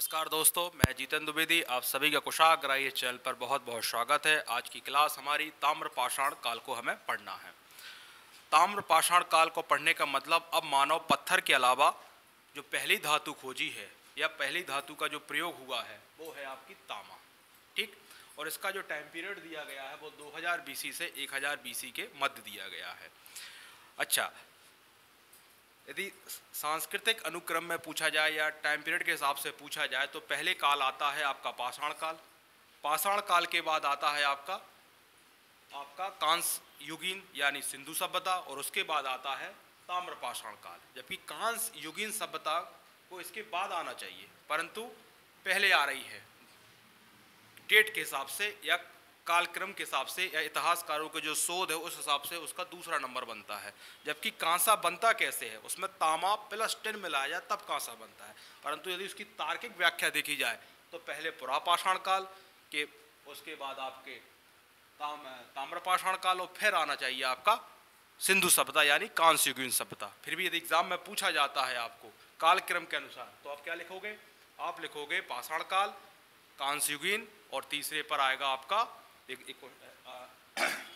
नमस्कार दोस्तों, मैं जीतेंद्र द्विवेदी आप सभी का कुशाग्र इस चैनल पर बहुत बहुत स्वागत है। आज की क्लास हमारी ताम्र पाषाण काल को हमें पढ़ना है। ताम्र पाषाण काल को पढ़ने का मतलब अब मानव पत्थर के अलावा जो पहली धातु खोजी है या पहली धातु का जो प्रयोग हुआ है वो है आपकी तांबा। ठीक, और इसका जो टाइम पीरियड दिया गया है वो 2000 बीसी से 1000 बीसी के मध्य दिया गया है। अच्छा, यदि सांस्कृतिक अनुक्रम में पूछा जाए या टाइम पीरियड के हिसाब से पूछा जाए तो पहले काल आता है आपका पाषाण काल। पाषाण काल के बाद आता है आपका कांस्य युगीन यानी सिंधु सभ्यता, और उसके बाद आता है ताम्र पाषाण काल। जबकि कांस्य युगीन सभ्यता को इसके बाद आना चाहिए, परंतु पहले आ रही है डेट के हिसाब से या कालक्रम के हिसाब से या इतिहासकारों के जो शोध है उस हिसाब से उसका दूसरा नंबर बनता है। जबकि कांसा बनता कैसे है, उसमें तांबा प्लस 10 मिलाया जाए तब कांसा बनता है। परंतु यदि उसकी तार्किक व्याख्या देखी जाए तो पहले पुरापाषाण काल के, उसके बाद आपके ताम्रपाषाण काल, और फिर आना चाहिए आपका सिंधु सभ्यता यानी कांस्य युगीन सभ्यता। फिर भी यदि एग्जाम में पूछा जाता है आपको कालक्रम के अनुसार तो आप क्या लिखोगे? आप लिखोगे पाषाण काल, कांस्य युगीन, और तीसरे पर आएगा आपका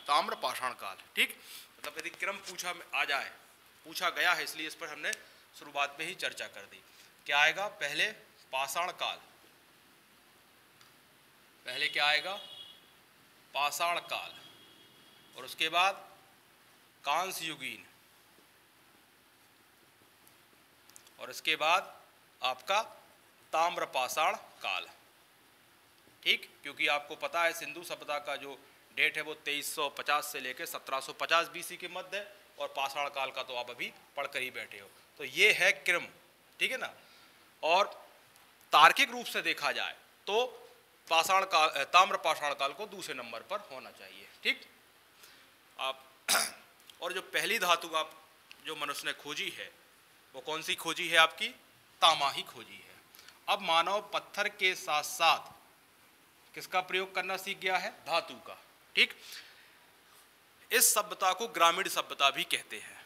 ताम्र पाषाण काल। ठीक, मतलब यदि क्रम पूछा गया है, इसलिए इस पर हमने शुरुआत में ही चर्चा कर दी। क्या आएगा? पहले पाषाण काल, पहले क्या आएगा? पाषाण काल, और उसके बाद कांस्य युगीन, और इसके बाद आपका ताम्र पाषाण काल। ठीक, क्योंकि आपको पता है सिंधु सभ्यता का जो डेट है वो 2350 से लेकर 1750 बीसी के मध्य है, और पाषाण काल का तो आप अभी पढ़कर ही बैठे हो। तो ये है क्रम, ठीक है ना। और तार्किक रूप से देखा जाए तो पाषाण काल, ताम्र पाषाण काल को दूसरे नंबर पर होना चाहिए। ठीक, आप और जो पहली धातु आप जो मनुष्य ने खोजी है वो कौन सी खोजी है? आपकी तांबा ही खोजी है। अब मानव पत्थर के साथ साथ किसका प्रयोग करना सीख गया है? धातु का। ठीक, इस सभ्यता को ग्रामीण सभ्यता भी कहते हैं,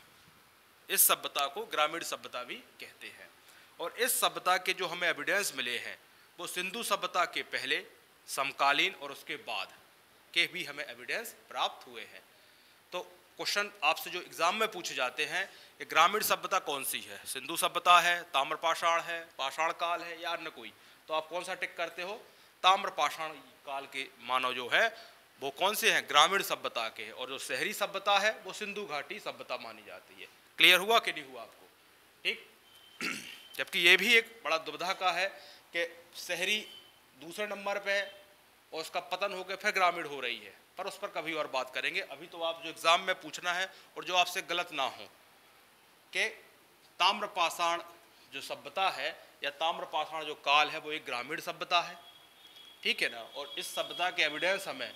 इस सभ्यता को ग्रामीण सभ्यता भी कहते हैं। और इस सभ्यता के जो हमें एविडेंस मिले हैं वो सिंधु सभ्यता के पहले, समकालीन और उसके बाद के भी हमें एविडेंस प्राप्त हुए हैं। तो क्वेश्चन आपसे जो एग्जाम में पूछे जाते हैं, ये ग्रामीण सभ्यता कौन सी है? सिंधु सभ्यता है, ताम्रपाषाण है, पाषाण काल है या अन्य कोई? तो आप कौन सा टिक करते हो? ताम्र पाषाण काल के मानव जो है वो कौन से हैं? ग्रामीण सभ्यता के हैं। और जो शहरी सभ्यता है वो सिंधु घाटी सभ्यता मानी जाती है। क्लियर हुआ कि नहीं हुआ आपको? ठीक, जबकि ये भी एक बड़ा दुविधा का है कि शहरी दूसरे नंबर पे और उसका पतन होकर फिर ग्रामीण हो रही है, पर उस पर कभी और बात करेंगे। अभी तो आप जो एग्जाम में पूछना है और जो आपसे गलत ना हो कि ताम्रपाषाण जो सभ्यता है या ताम्रपाषाण जो काल है वो एक ग्रामीण सभ्यता है, ठीक है ना। और इस सभ्यता के एविडेंस हमें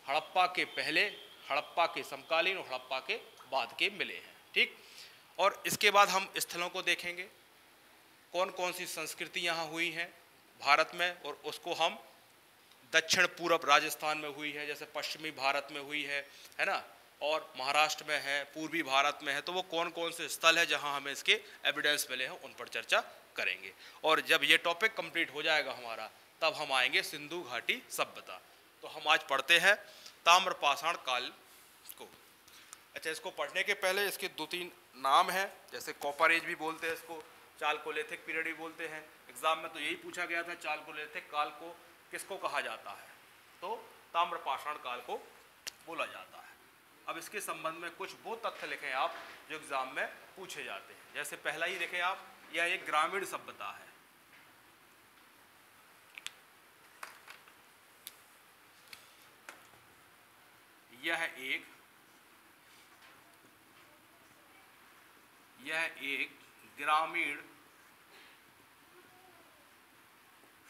हड़प्पा के पहले, हड़प्पा के समकालीन और हड़प्पा के बाद के मिले हैं। ठीक, और इसके बाद हम स्थलों को देखेंगे, कौन कौन सी संस्कृति यहाँ हुई है भारत में, और उसको हम दक्षिण पूर्व राजस्थान में हुई है, जैसे पश्चिमी भारत में हुई है ना, और महाराष्ट्र में है, पूर्वी भारत में है। तो वो कौन कौन से स्थल है जहाँ हमें इसके एविडेंस मिले हैं उन पर चर्चा करेंगे। और जब ये टॉपिक कंप्लीट हो जाएगा हमारा तब हम आएंगे सिंधु घाटी सभ्यता। तो हम आज पढ़ते हैं ताम्रपाषाण काल को। अच्छा, इसको पढ़ने के पहले इसके 2-3 नाम हैं, जैसे कॉपर एज भी बोलते हैं इसको, चालकोलिथिक पीरियड भी बोलते हैं। एग्जाम में तो यही पूछा गया था, चालकोलिथिक काल को किसको कहा जाता है? तो ताम्रपाषाण काल को बोला जाता है। अब इसके संबंध में कुछ वो तथ्य लिखें आप जो एग्जाम में पूछे जाते हैं। जैसे पहला ही लिखें आप, यह एक ग्रामीण सभ्यता है। यह एक ग्रामीण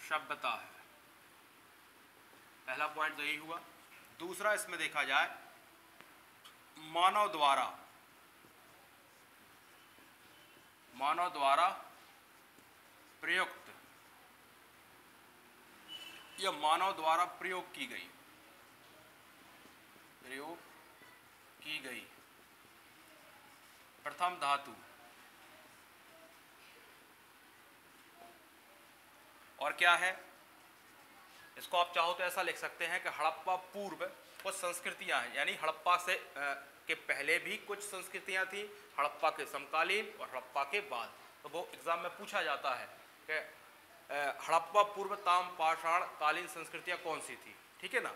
सभ्यता है। पहला पॉइंट तो यही हुआ। दूसरा, इसमें देखा जाए मानव द्वारा प्रयुक्त या मानव द्वारा प्रयोग की गई प्रथम धातु और क्या है, इसको आप चाहो तो ऐसा लिख सकते हैं कि हड़प्पा पूर्व कुछ संस्कृतियां हैं, यानी हड़प्पा से के पहले भी कुछ संस्कृतियां थी, हड़प्पा के समकालीन और हड़प्पा के बाद। तो वो एग्जाम में पूछा जाता है कि हड़प्पा पूर्व ताम पाषाण कालीन संस्कृतियां कौन सी थी, ठीक है ना।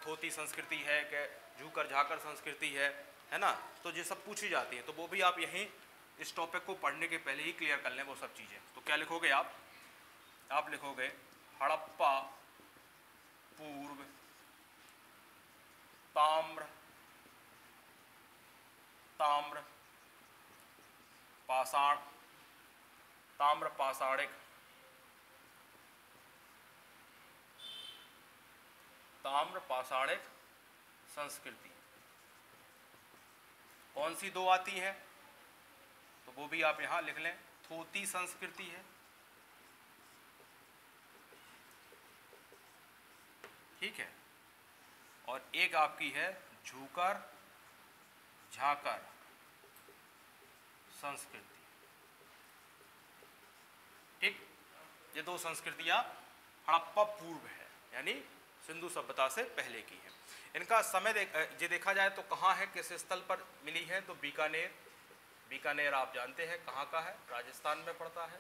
थोती संस्कृति है कि झूकर झाकर संस्कृति है ना, तो ये सब पूछी जाती है। तो वो भी आप यहीं इस टॉपिक को पढ़ने के पहले ही क्लियर कर लें वो सब चीज़ें। तो क्या लिखोगे आप लिखोगे हड़प्पा पूर्व ताम्र पाषाण ताम्र पाषाणिक संस्कृति। कौन सी दो आती है, तो वो भी आप यहां लिख लें, थोती संस्कृति है, ठीक है, और एक आपकी है झूकर झाकर संस्कृति, ठीक। ये दो संस्कृतियां हड़प्पा पूर्व है, यानी सिंधु सभ्यता से पहले की है। इनका समय ये देखा जाए तो कहाँ है, किस स्थल पर मिली है, तो बीकानेर आप जानते हैं कहाँ का है, राजस्थान में पड़ता है।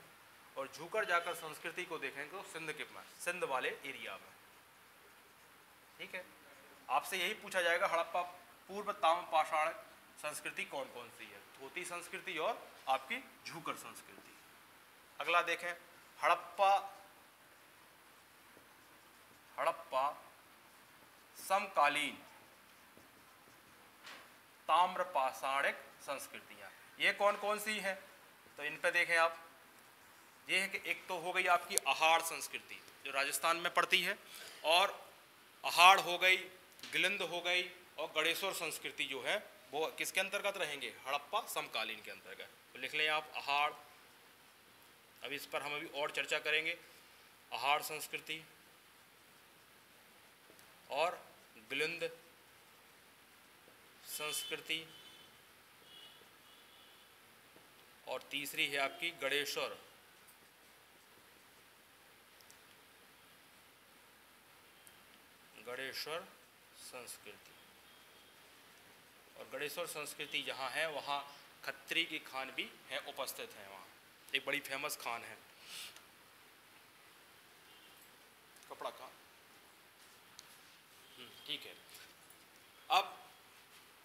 और झूकर जाकर संस्कृति को देखेंगे तो सिंध वाले एरिया में, ठीक है। आपसे यही पूछा जाएगा हड़प्पा पूर्व ताम पाषाण संस्कृति कौन कौन सी है, धोती संस्कृति और आपकी झूकर संस्कृति। अगला देखें हड़प्पा समकालीन ताम्र पाषाणिक संस्कृतियां, ये कौन कौन सी हैं, तो इन पे देखें आप। ये है कि एक तो हो गई आपकी अहाड़ संस्कृति जो राजस्थान में पड़ती है, और अहाड़ हो गई, गिलिंद हो गई, और गणेश्वर संस्कृति जो है वो किसके अंतर्गत रहेंगे, हड़प्पा समकालीन के अंतर्गत। तो लिख लें आप अहाड़। अभी इस पर हम अभी और चर्चा करेंगे। अहाड़ संस्कृति और गिलिंद संस्कृति, और तीसरी है आपकी गणेश्वर संस्कृति। और गणेश्वर संस्कृति जहाँ है वहाँ खत्री की खान भी है, उपस्थित है, वहाँ एक बड़ी फेमस खान है, कपड़ा खान, ठीक है। अब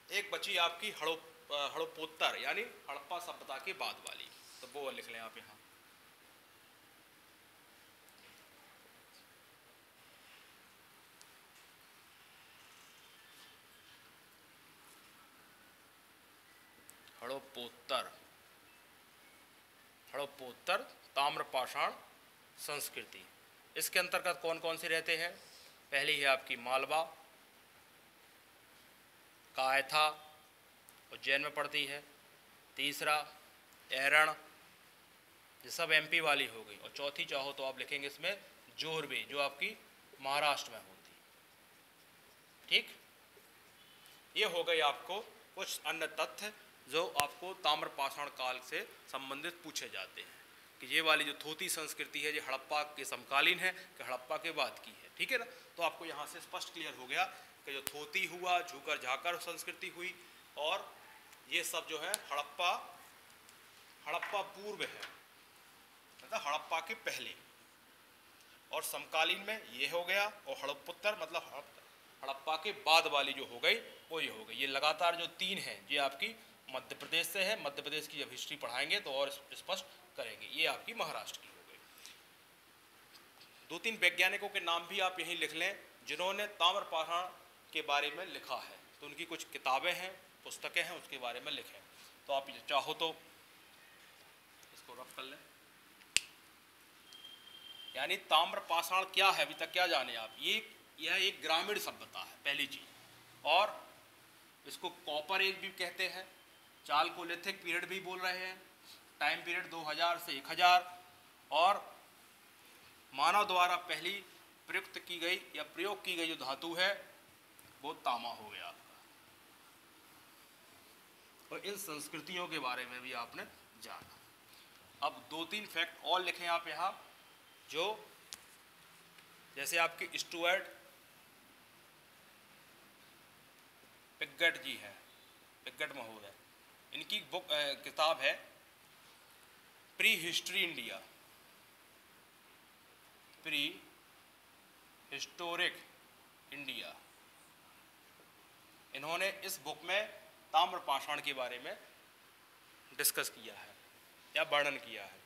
एक बची आपकी हड़प्पोत्तर यानी हड़प्पा सभ्यता के बाद वाली, तो वो लिख लें आप यहाँ। हड़प्पोत्तर ताम्रपाषाण संस्कृति। इसके अंतर्गत कौन कौन से रहते हैं, पहली है आपकी मालवा, कायथा उज्जैन में पड़ती है, तीसरा एरण, ये सब एमपी वाली हो गई, और चौथी चाहो तो आप लिखेंगे इसमें जोरबे जो आपकी महाराष्ट्र में होती, ठीक। ये हो गई आपको कुछ अन्य तथ्य जो आपको ताम्रपाषाण काल से संबंधित पूछे जाते हैं कि ये वाली जो थोती संस्कृति है ये हड़प्पा के समकालीन है कि हड़प्पा के बाद की है, ठीक है ना। तो आपको यहाँ से स्पष्ट क्लियर हो गया कि जो थोती हुआ, झूकर झाकर संस्कृति हुई, और ये सब जो है हड़प्पा पूर्व है, मतलब हड़प्पा के पहले, और समकालीन में ये हो गया, और हड़प्पोत्तर मतलब हड़प्पा के बाद वाली जो हो गई वो ये हो गई। ये लगातार जो तीन हैं ये आपकी मध्य प्रदेश से है, मध्य प्रदेश की जब हिस्ट्री पढ़ाएंगे तो और स्पष्ट करेंगे। ये आपकी महाराष्ट्र की हो गई। दो तीन वैज्ञानिकों के नाम भी आप यहीं लिख लें जिन्होंने ताम्रपाषाण के बारे में लिखा है, तो उनकी कुछ किताबें हैं, पुस्तकें हैं, उसके बारे में लिखें। तो आप चाहो तो इसको रफ कर लें। यानी ताम्रपाषाण क्या है, अभी तक क्या जाने आप, यह एक ग्रामीण सभ्यता है पहली चीज, और इसको कॉपर एज भी कहते हैं, चालकोलिथिक पीरियड भी बोल रहे हैं, टाइम पीरियड 2000 से 1000, और मानव द्वारा पहली प्रयुक्त की गई या प्रयोग की गई जो धातु है वो तांबा हो गया आपका। और इन संस्कृतियों के बारे में भी आपने जाना। अब दो तीन फैक्ट और लिखें आप यहाँ जो जैसे आपके स्टुअर्ट पिगट जी हैं, पिगट महोदय, इनकी बुक किताब है pre history India, pre historic India. इन्होंने इस बुक में ताम्रपाषाण के बारे में डिस्कस किया है या वर्णन किया है।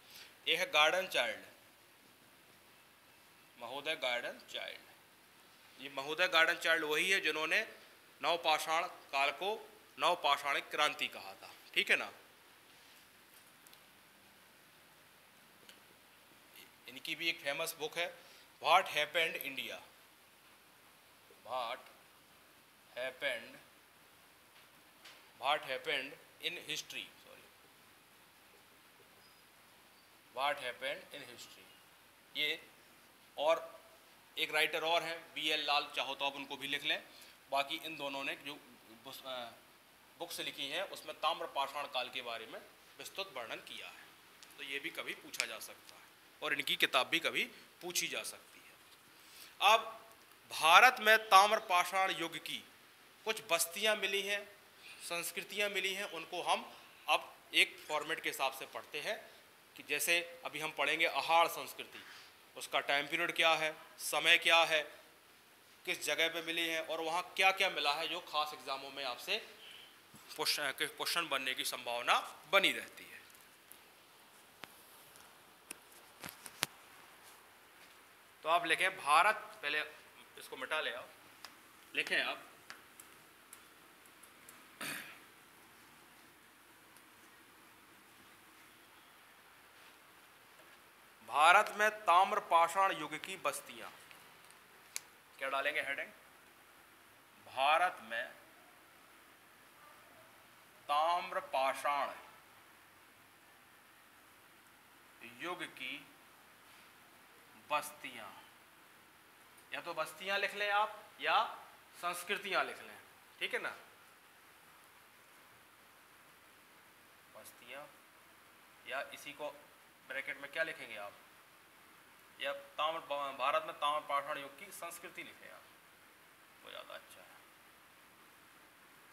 एक है गार्डन चाइल्ड, महोदय गार्डन चाइल्ड। ये महोदय गार्डन चाइल्ड वही है जिन्होंने नवपाषाण काल को नवपाषाणिक क्रांति कहा था, ठीक है ना। इनकी भी एक फेमस बुक है what happened India, what happened in history, sorry, what happened in history. ये और एक राइटर और हैं BL लाल, चाहो तो आप उनको भी लिख लें। बाकी इन दोनों ने जो बुक्स लिखी हैं उसमें ताम्रपाषाण काल के बारे में विस्तृत वर्णन किया है। तो ये भी कभी पूछा जा सकता है और इनकी किताब भी कभी पूछी जा सकती है। अब भारत में ताम्रपाषाण युग की कुछ बस्तियां मिली हैं, संस्कृतियां मिली हैं, उनको हम अब एक फॉर्मेट के हिसाब से पढ़ते हैं कि जैसे अभी हम पढ़ेंगे अहाड़ संस्कृति, उसका टाइम पीरियड क्या है, समय क्या है, किस जगह पे मिली है और वहाँ क्या क्या मिला है, जो खास एग्जामों में आपसे क्वेश्चन बनने की संभावना बनी रहती है। तो आप लिखें भारत, पहले इसको मिटा ले, आप लिखें आप भारत में ताम्रपाषाण युग की बस्तियां। क्या डालेंगे हेडिंग? भारत में ताम्रपाषाण युग की बस्तियां, या तो बस्तियां लिख लें आप या संस्कृतियां लिख लें, ठीक है ना। बस्तियां, या इसी को ब्रैकेट में क्या लिखेंगे आप, या भारत में ताम्रपाषाण युग की संस्कृति लिखें आप, वो ज़्यादा अच्छा है।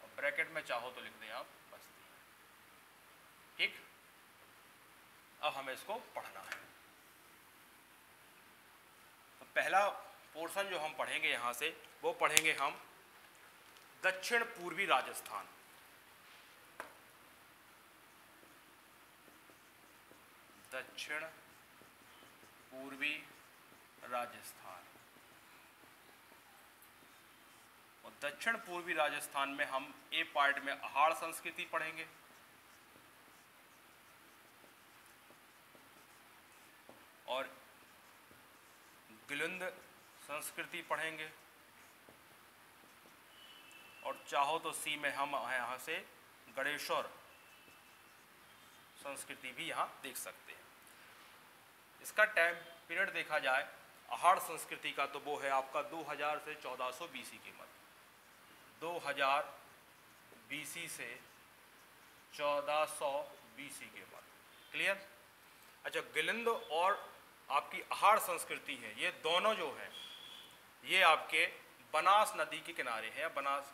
और ब्रैकेट में चाहो तो लिख दें आप बस्तियां, ठीक। अब हमें इसको पढ़ना है। तो पहला पोर्शन जो हम पढ़ेंगे यहाँ से, वो पढ़ेंगे हम दक्षिण पूर्वी राजस्थान। दक्षिण पूर्वी राजस्थान। और दक्षिण पूर्वी राजस्थान में हम ए पार्ट में अहाड़ संस्कृति पढ़ेंगे, और गिलिंद संस्कृति पढ़ेंगे, और चाहो तो सी में हम यहाँ से गणेश्वर संस्कृति भी यहाँ देख सकते हैं। इसका टाइम पीरियड देखा जाए अहाड़ संस्कृति का, तो वो है आपका 2000 से 1400 BC के मध्य, 2000 BC से 1400 BC के मध्य। क्लियर? अच्छा, गिलिंद और आपकी अहाड़ संस्कृति है, ये दोनों जो हैं ये आपके बनास नदी के किनारे हैं। बनास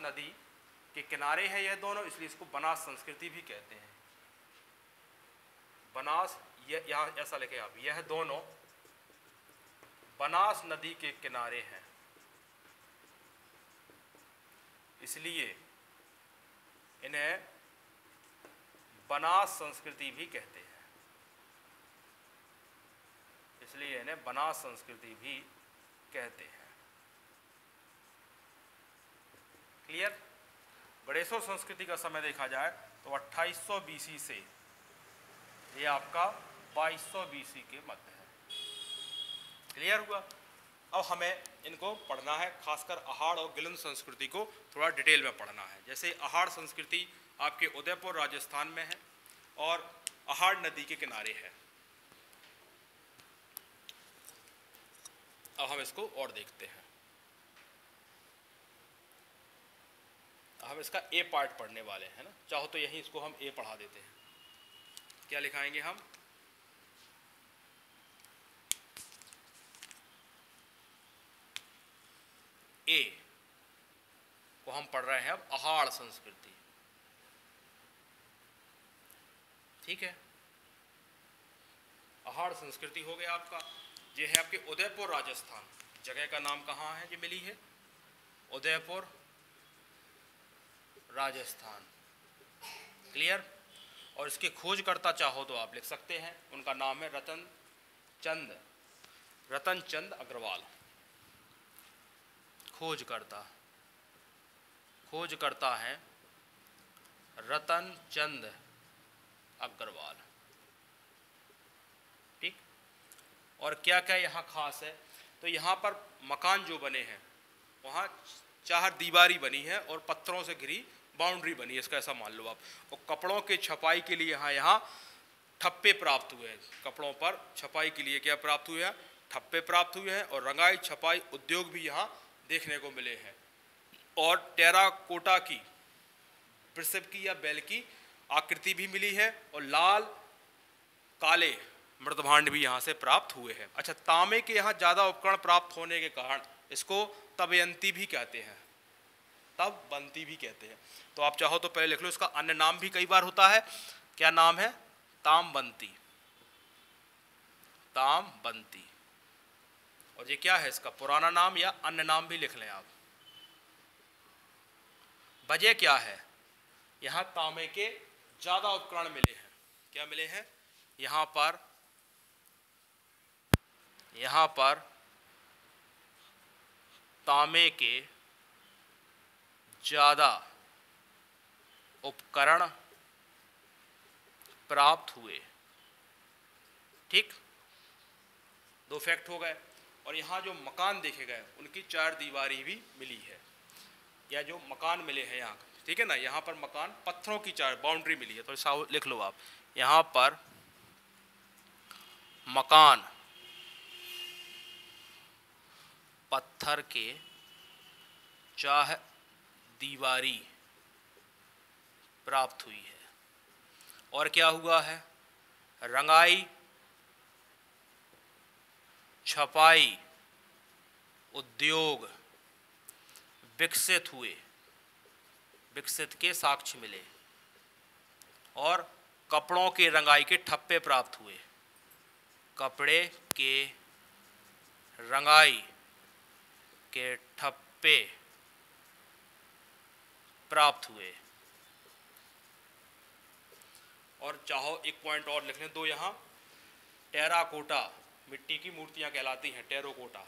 नदी के किनारे हैं यह दोनों, इसलिए इसको बनास संस्कृति भी कहते हैं। बनास, ये यहाँ ऐसा लिखे आप, यह दोनों बनास नदी के किनारे हैं, इसलिए इन्हें बनास संस्कृति भी कहते हैं, इसलिए इन्हें बनास संस्कृति भी कहते हैं। क्लियर? गणेशों संस्कृति का समय देखा जाए तो 2800 BC से ये आपका 2200 BC के मध्य है। क्लियर हुआ? अब हमें इनको पढ़ना है, खासकर अहाड़ और गिलिंद संस्कृति को थोड़ा डिटेल में पढ़ना है। जैसे अहाड़ संस्कृति आपके उदयपुर राजस्थान में है और अहाड़ नदी के किनारे है। अब हम इसको और देखते हैं। हम इसका ए पार्ट पढ़ने वाले हैं ना, चाहो तो यहीं इसको हम ए पढ़ा देते हैं। क्या लिखाएंगे हम? ए को हम पढ़ रहे हैं अब अहाड़ संस्कृति। ठीक है, अहाड़ संस्कृति हो गया आपका। ये है आपके उदयपुर राजस्थान। जगह का नाम कहाँ है, ये मिली है उदयपुर राजस्थान। क्लियर? और इसके खोजकर्ता चाहो तो आप लिख सकते हैं, उनका नाम है रतन चंद अग्रवाल। खोजकर्ता हैं रतन चंद अग्रवाल। ठीक। और क्या क्या यहाँ खास है, तो यहाँ पर मकान जो बने हैं वहाँ चार दीवारी बनी है और पत्थरों से घिरी बाउंड्री बनी है, इसका ऐसा मान लो आप। और कपड़ों के छपाई के लिए यहाँ ठप्पे प्राप्त हुए हैं। कपड़ों पर छपाई के लिए क्या प्राप्त हुए हैं? ठप्पे प्राप्त हुए हैं। और रंगाई छपाई उद्योग भी यहाँ देखने को मिले हैं। और टेराकोटा की, वृषभ की या बैल की आकृति भी मिली है। और लाल काले मृदभांड भी यहाँ से प्राप्त हुए हैं। अच्छा, तांबे के यहाँ ज़्यादा उपकरण प्राप्त होने के कारण इसको तबयंती भी कहते हैं, तबबंती भी कहते हैं। तो आप चाहो तो पहले लिख लो, इसका अन्य नाम भी कई बार होता है। क्या नाम है? तामबंती। और ये क्या है, इसका पुराना नाम या अन्य नाम भी लिख लें आप। वजह क्या है? यहाँ तांबे के ज्यादा उपकरण मिले हैं। क्या मिले हैं? यहाँ पर तांबे के ज्यादा उपकरण प्राप्त हुए। ठीक, दो फैक्ट हो गए। और यहाँ जो मकान देखे गए उनकी चार दीवारी भी मिली है, या जो मकान मिले हैं यहाँ, ठीक है ना। यहाँ पर मकान पत्थरों की चार बाउंड्री मिली है, तो ऐसा लिख लो आप, यहाँ पर मकान पत्थर के चार दीवारी प्राप्त हुई है। और क्या हुआ है? रंगाई छपाई उद्योग विकसित हुए, विकसित के साक्ष्य मिले। और कपड़ों के रंगाई के ठप्पे प्राप्त हुए, कपड़े के रंगाई के ठप्पे प्राप्त हुए। और चाहो एक पॉइंट और लिख लें, दो यहाँ टेराकोटा, मिट्टी की मूर्तियां कहलाती हैं टेराकोटा।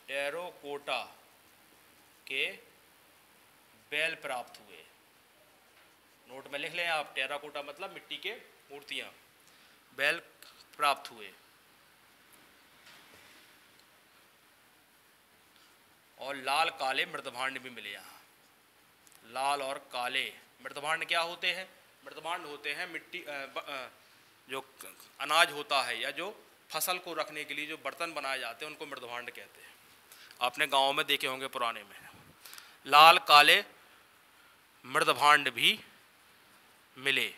टेराकोटा के बैल प्राप्त हुए। नोट में लिख लें आप, टेराकोटा मतलब मिट्टी के मूर्तियां, बैल प्राप्त हुए। और लाल काले मृदभांड भी मिले यहाँ। लाल और काले मृदभांड क्या होते हैं? मृदभांड होते हैं मिट्टी जो अनाज होता है या जो फसल को रखने के लिए जो बर्तन बनाए जाते हैं उनको मृदभांड कहते हैं। आपने गाँव में देखे होंगे पुराने में। लाल काले मृदभांड भी मिले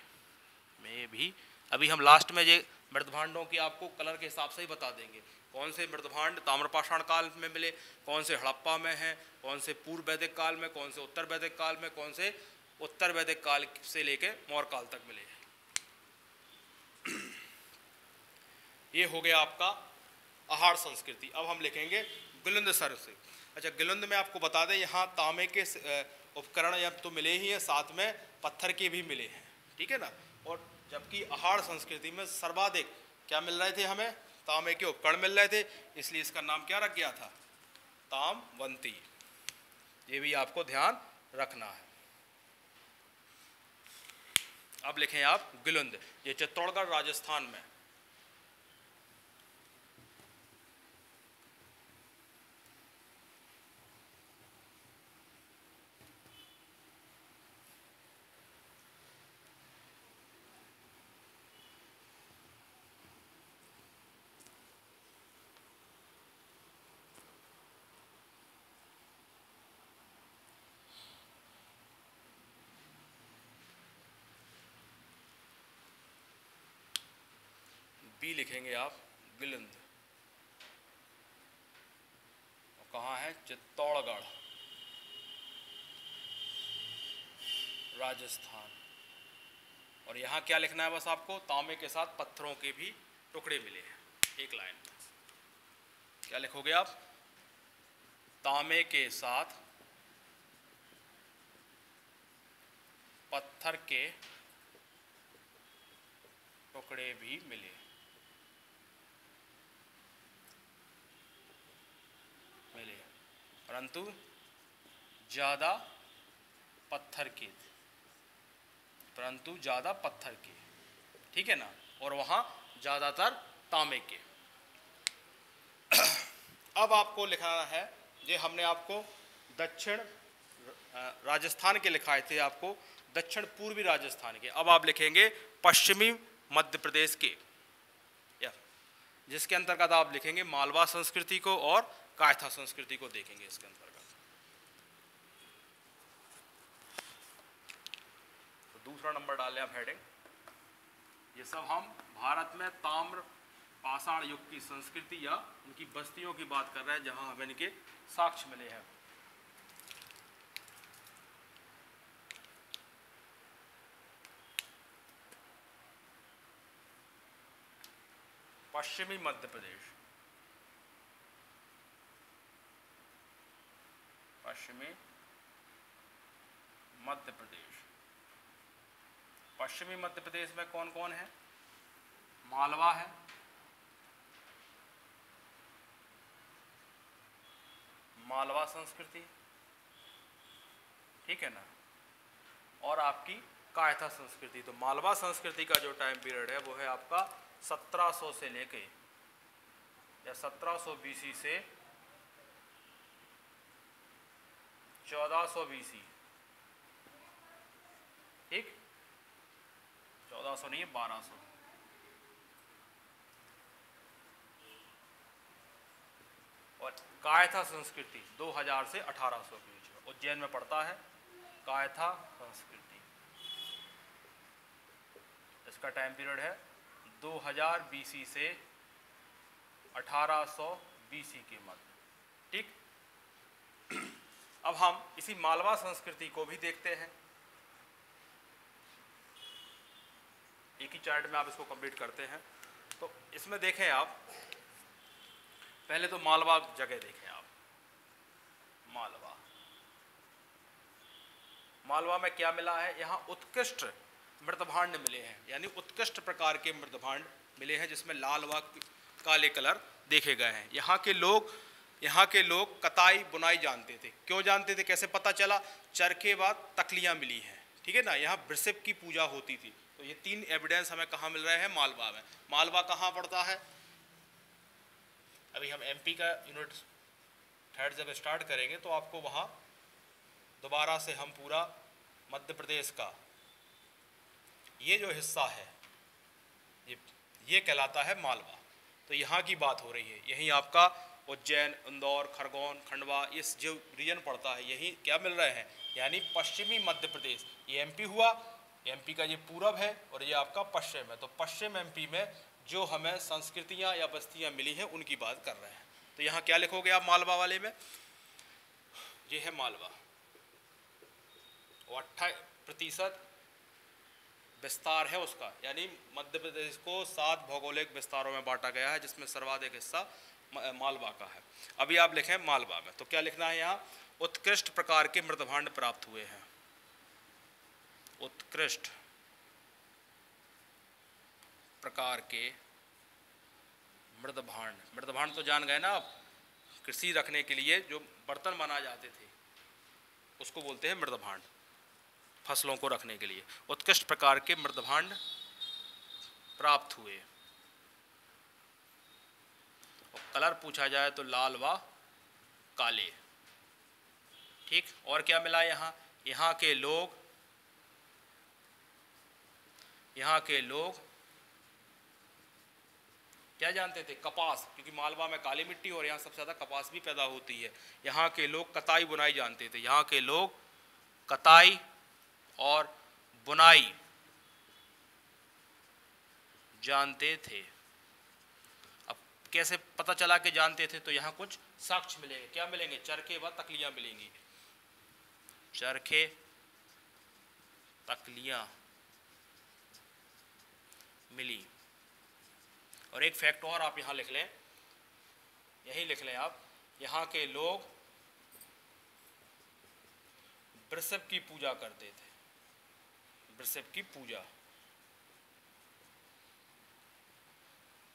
में भी। अभी हम लास्ट में ये मृदभांडों की आपको कलर के हिसाब से ही बता देंगे, कौन से मृदभांड ताम्रपाषाण काल में मिले, कौन से हड़प्पा में हैं, कौन से पूर्व वैदिक काल में, कौन से उत्तर वैदिक काल में, कौन से उत्तर वैदिक काल से लेके मौर्य काल तक मिले हैं। ये हो गया आपका अहाड़ संस्कृति। अब हम लिखेंगे गिलिंद सर से। अच्छा, गिलिंद में आपको बता दें, यहाँ तांबे के उपकरण या तो मिले ही हैं, साथ में पत्थर के भी मिले हैं, ठीक है ना। और जबकि अहाड़ संस्कृति में सर्वाधिक क्या मिल रहे थे हमें? तांबे के उपकरण मिल रहे थे, इसलिए इसका नाम क्या रख गया था? तामवंती। ये भी आपको ध्यान रखना है। अब लिखें आप गिलिंद, ये चित्तौड़गढ़ राजस्थान में। पी लिखेंगे आप, गिलिंद। और कहाँ है? चित्तौड़गढ़, राजस्थान। और यहाँ क्या लिखना है बस आपको? तांबे के साथ पत्थरों के भी टुकड़े मिले हैं, एक लाइन में। क्या लिखोगे आप? तांबे के साथ पत्थर के टुकड़े भी मिले, परंतु ज्यादा पत्थर के, परंतु ज्यादा पत्थर के, ठीक है ना? और वहां ज्यादातर तांबे के। अब आपको लिखाना है, ये हमने आपको दक्षिण राजस्थान के लिखाए थे, आपको दक्षिण पूर्वी राजस्थान के। अब आप लिखेंगे पश्चिमी मध्य प्रदेश के, या जिसके अंतर्गत आप लिखेंगे मालवा संस्कृति को और कायथा संस्कृति को देखेंगे इसके अंतर्गत। तो दूसरा नंबर डाल लें आप हेडिंग। ये सब हम भारत में ताम्र पाषाण युग की संस्कृति या उनकी बस्तियों की बात कर रहे हैं, जहां हमें इनके साक्ष्य मिले हैं। पश्चिमी मध्य प्रदेश, पश्चिमी मध्य प्रदेश। पश्चिमी मध्य प्रदेश में कौन कौन है? मालवा है, मालवा संस्कृति, ठीक है ना, और आपकी कायथा संस्कृति। तो मालवा संस्कृति का जो टाइम पीरियड है वो है आपका 1700 से लेके, या 1700 बीसी से 1400 बीसी, ठीक? 1400 नहीं है, 1200। और कायथा संस्कृति 2000 से 1800 के बीच में उज्जैन में पड़ता है कायथा संस्कृति। इसका टाइम पीरियड है 2000 बीसी से 1800 बीसी के मध्य, ठीक? अब हम इसी मालवा संस्कृति को भी देखते हैं, एक ही चार्ट में आप इसको कंप्लीट करते हैं। तो इसमें देखें आप, पहले तो मालवा जगह देखें आप। मालवा, मालवा में क्या मिला है? यहाँ उत्कृष्ट मृदभांड मिले हैं, यानी उत्कृष्ट प्रकार के मृदभांड मिले हैं जिसमें लाल व काले कलर देखे गए हैं। यहाँ के लोग कताई बुनाई जानते थे। क्यों जानते थे? कैसे पता चला? चरखे बाद तकलियाँ मिली हैं, ठीक है ना। यहाँ वृषभ की पूजा होती थी। तो ये 3 एविडेंस हमें कहाँ मिल रहे हैं? मालवा में। मालवा कहाँ पड़ता है? अभी हम एमपी का यूनिट 3rd जब स्टार्ट करेंगे तो आपको वहाँ दोबारा से हम पूरा मध्य प्रदेश का ये जो हिस्सा है ये कहलाता है मालवा। तो यहाँ की बात हो रही है। यहीं आपका उज्जैन, इंदौर, खरगोन, खंडवा, इस जो रीजन पड़ता है यही क्या मिल रहे हैं? यानी पश्चिमी मध्य प्रदेश। ये एमपी हुआ, एमपी का ये पूरब है और ये आपका पश्चिम है। तो पश्चिम एमपी में जो हमें संस्कृतियाँ या बस्तियाँ मिली हैं उनकी बात कर रहे हैं। तो यहाँ क्या लिखोगे आप मालवा वाले में? ये है मालवा। 28% विस्तार है उसका, यानी मध्य प्रदेश को 7 भौगोलिक विस्तारों में बांटा गया है, जिसमें सर्वाधिक हिस्सा मालवा का है। अभी आप लिखें मालवा में, तो क्या लिखना है यहाँ? उत्कृष्ट प्रकार के मृदभांड प्राप्त हुए हैं। उत्कृष्ट प्रकार के मृदभांड। मृदभांड तो जान गए ना आप, कृषि रखने के लिए जो बर्तन बनाए जाते थे उसको बोलते हैं मृदभांड, फसलों को रखने के लिए। उत्कृष्ट प्रकार के मृदभांड प्राप्त हुए। और कलर पूछा जाए तो लाल व काले, ठीक। और क्या मिला यहाँ? यहाँ के लोग क्या जानते थे? कपास, क्योंकि मालवा में काली मिट्टी और यहाँ सबसे ज़्यादा कपास भी पैदा होती है। यहाँ के लोग कताई बुनाई जानते थे। यहाँ के लोग कताई और बुनाई जानते थे। कैसे पता चला कि जानते थे? तो यहाँ कुछ साक्ष्य मिलेंगे। क्या मिलेंगे? चरखे व तकलियां मिलेंगी। चरखे तकलियां मिली। और एक फैक्ट और आप यहाँ लिख लें, यही लिख लें आप, यहाँ के लोग वृषभ की पूजा करते थे। वृषभ की पूजा।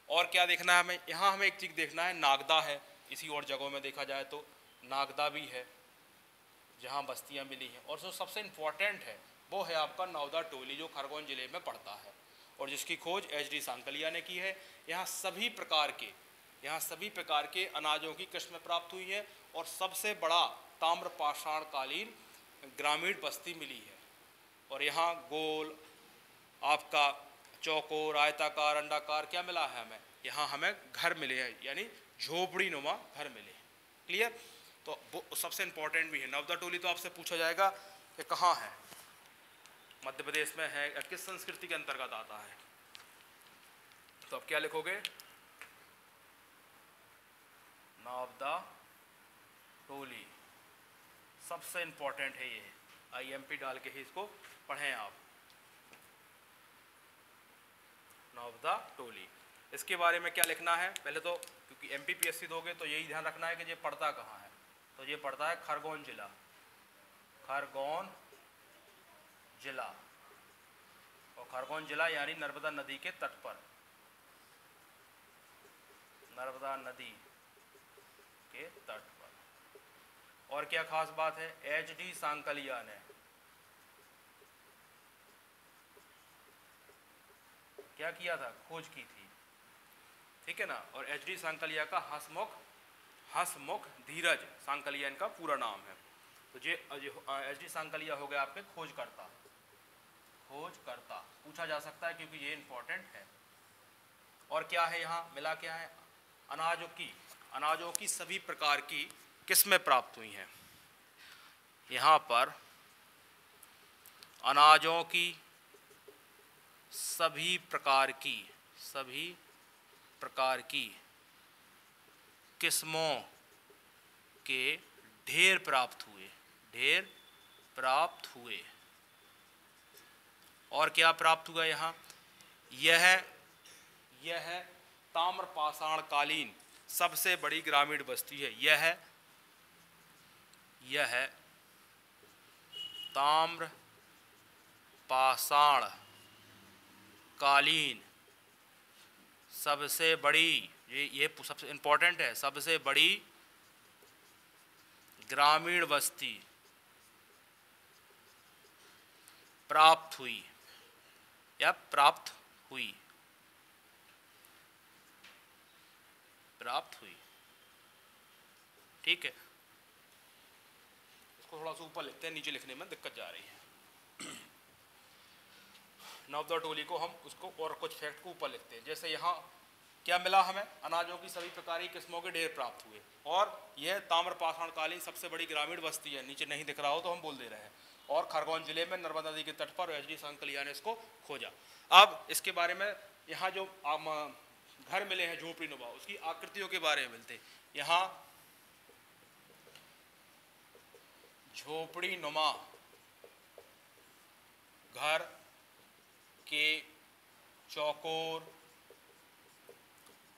और क्या देखना है हमें? यहाँ हमें एक चीज देखना है, नागदा है। इसी और जगहों में देखा जाए तो नागदा भी है जहाँ बस्तियाँ मिली हैं। और जो सबसे इम्पोर्टेंट है वो है आपका नवदा टोली, जो खरगोन जिले में पड़ता है और जिसकी खोज एच.डी. सांकलिया ने की है। यहाँ सभी प्रकार के अनाजों की किस्में प्राप्त हुई है और सबसे बड़ा ताम्रपाषाण कालीन ग्रामीण बस्ती मिली है। और यहाँ गोल, आपका चौकोर, आयताकार, अंडाकार क्या मिला है हमें? यहाँ हमें घर मिले हैं, यानी झोपड़ी नुमा घर मिले। क्लियर? तो वो सबसे इंपॉर्टेंट भी है। नवदा टोली तो आपसे पूछा जाएगा कि कहाँ है, मध्य प्रदेश में है या किस संस्कृति के अंतर्गत आता है। तो अब क्या लिखोगे? नवदा टोली सबसे इंपॉर्टेंट है ये। IMP डाल के ही इसको पढ़ें आप। नवदा टोली, इसके बारे में क्या लिखना है? पहले तो क्योंकि MPPSC दोगे तो यही ध्यान रखना है कि ये पड़ता कहाँ है। तो ये पड़ता है खरगोन जिला। खरगोन जिला, और खरगोन जिला यानी नर्मदा नदी के तट पर। नर्मदा नदी के तट पर। और क्या खास बात है? एच.डी. सांकलिया ने क्या किया था? खोज की थी। ठीक है ना? और एच.डी. सांकलिया का हंसमुख धीरज सांकलिया इनका पूरा नाम है। तो ये एच.डी. सांकलिया हो गया आपके खोजकर्ता। खोजकर्ता पूछा जा सकता है क्योंकि ये इंपॉर्टेंट है। और क्या है यहाँ मिला? क्या है? अनाजों की सभी प्रकार की किस्में प्राप्त हुई हैं। यहाँ पर अनाजों की सभी प्रकार की किस्मों के ढेर प्राप्त हुए। और क्या प्राप्त हुआ यहाँ? यह ताम्रपाषाण कालीन सबसे बड़ी ग्रामीण बस्ती है। यह ताम्रपाषाण कालीन सबसे बड़ी, ये सबसे इंपॉर्टेंट है, सबसे बड़ी ग्रामीण बस्ती प्राप्त हुई। ठीक है, इसको थोड़ा सा ऊपर लिखते हैं, नीचे लिखने में दिक्कत जा रही है। नवदा टोली को हम उसको और कुछ फैक्ट को ऊपर लिखते हैं। जैसे यहाँ क्या मिला हमें? अनाजों की सभी प्रकार की किस्मों के ढेर प्राप्त हुए। और यह ताम्रपाषाण कालीन सबसे बड़ी ग्रामीण बस्ती है। नीचे नहीं दिख रहा हो तो हम बोल दे रहे हैं। और खरगोन जिले में नर्मदा नदी के तट पर एच.डी. सांकलिया ने इसको खोजा। अब इसके बारे में यहाँ जो घर मिले हैं झोपड़ी नुमा, उसकी आकृतियों के बारे में मिलते हैं। यहाँ झोपड़ी नुमा घर के चौकोर,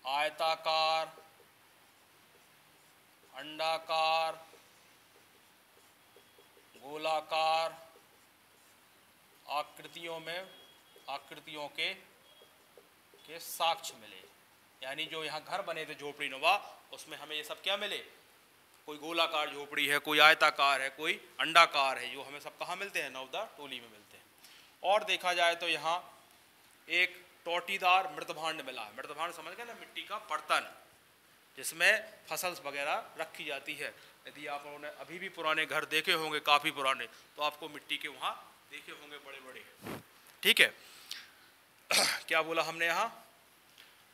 आयताकार, अंडाकार, गोलाकार आकृतियों के साक्ष्य मिले। यानी जो यहाँ घर बने थे झोपड़ी नुमा, उसमें हमें ये सब क्या मिले? कोई गोलाकार झोपड़ी है, कोई आयताकार है, कोई अंडाकार है, जो हमें सब कहाँ मिलते हैं? नवदा टोली में मिलते हैं। और देखा जाए तो यहाँ एक टोटीदार मृतभांड मिला है। मृतभांड समझ गए ना? मिट्टी का बर्तन जिसमें फसल वगैरह रखी जाती है। यदि आप लोगों ने अभी भी पुराने घर देखे होंगे, काफ़ी पुराने, तो आपको मिट्टी के वहाँ देखे होंगे बड़े बड़े। ठीक है, क्या बोला हमने? यहाँ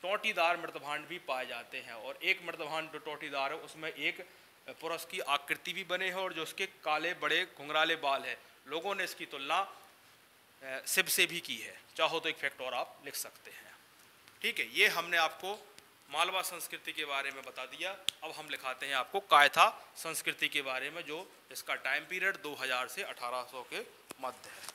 टोटीदार मृतभांड भी पाए जाते हैं। और एक मृतभांड जो टोटीदार है उसमें एक पुरुष की आकृति भी बने है और जो उसके काले बड़े घुंघराले बाल है। लोगों ने इसकी तुलना शिव से भी की है। चाहो तो एक फैक्ट और आप लिख सकते हैं। ठीक है, ये हमने आपको मालवा संस्कृति के बारे में बता दिया। अब हम लिखाते हैं आपको कायथा संस्कृति के बारे में, जो इसका टाइम पीरियड 2000 से 1800 के मध्य है।